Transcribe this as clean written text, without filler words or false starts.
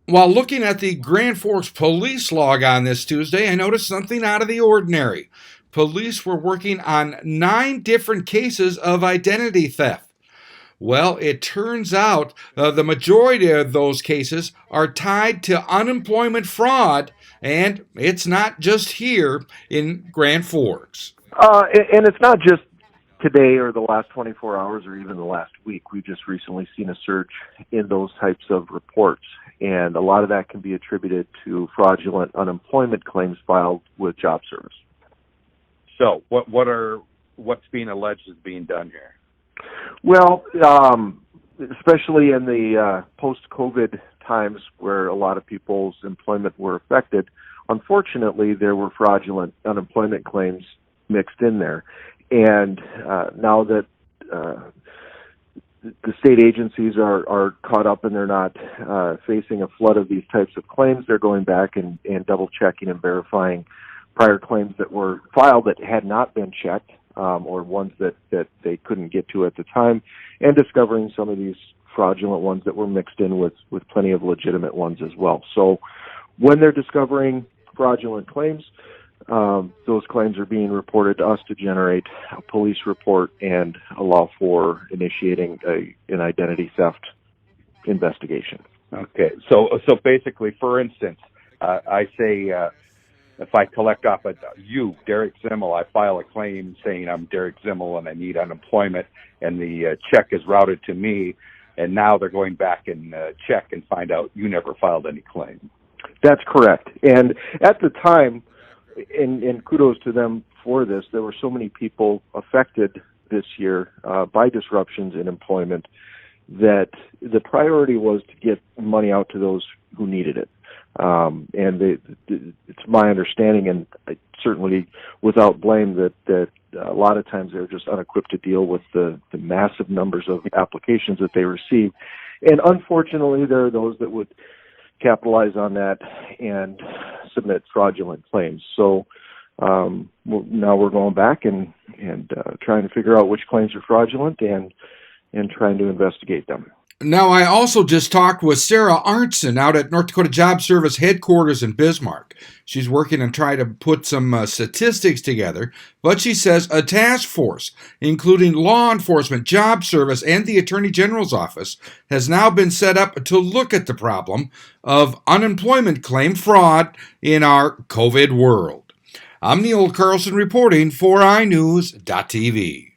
While looking at the Grand Forks police log on this Tuesday, I noticed something out of the ordinary. Police were working on 9 different cases of identity theft. Well, it turns out the majority of those cases are tied to unemployment fraud, and it's not just here in Grand Forks. And it's not just today or the last 24 hours or even the last week. We've just recently seen a surge in those types of reports. And a lot of that can be attributed to fraudulent unemployment claims filed with job service. So, what's being alleged is being done here? Well, especially in the post-COVID times where a lot of people's employment were affected, unfortunately, there were fraudulent unemployment claims mixed in there. And now that the state agencies are caught up and they're not facing a flood of these types of claims, they're going back and double-checking and verifying prior claims that were filed that had not been checked, or ones that they couldn't get to at the time, and discovering some of these fraudulent ones that were mixed in with plenty of legitimate ones as well. So when they're discovering fraudulent claims, those claims are being reported to us to generate a police report and allow for initiating an identity theft investigation. Okay, so basically, for instance, I say if I collect off you, Derek Zimmel, I file a claim saying I'm Derek Zimmel and I need unemployment, and the check is routed to me, and now they're going back and check and find out you never filed any claim. That's correct. And at the time, and kudos to them for this, there were so many people affected this year by disruptions in employment that the priority was to get money out to those who needed it. And it's my understanding, and certainly without blame, that a lot of times they're just unequipped to deal with the massive numbers of applications that they receive. And unfortunately, there are those that would capitalize on that and submit fraudulent claims. So now we're going back and trying to figure out which claims are fraudulent and trying to investigate them. Now, I also just talked with Sarah Arntzen out at North Dakota Job Service headquarters in Bismarck. She's working on trying to put some statistics together, but she says a task force, including law enforcement, job service, and the Attorney General's office, has now been set up to look at the problem of unemployment claim fraud in our COVID world. I'm Neil Carlson reporting for iNewZ.TV.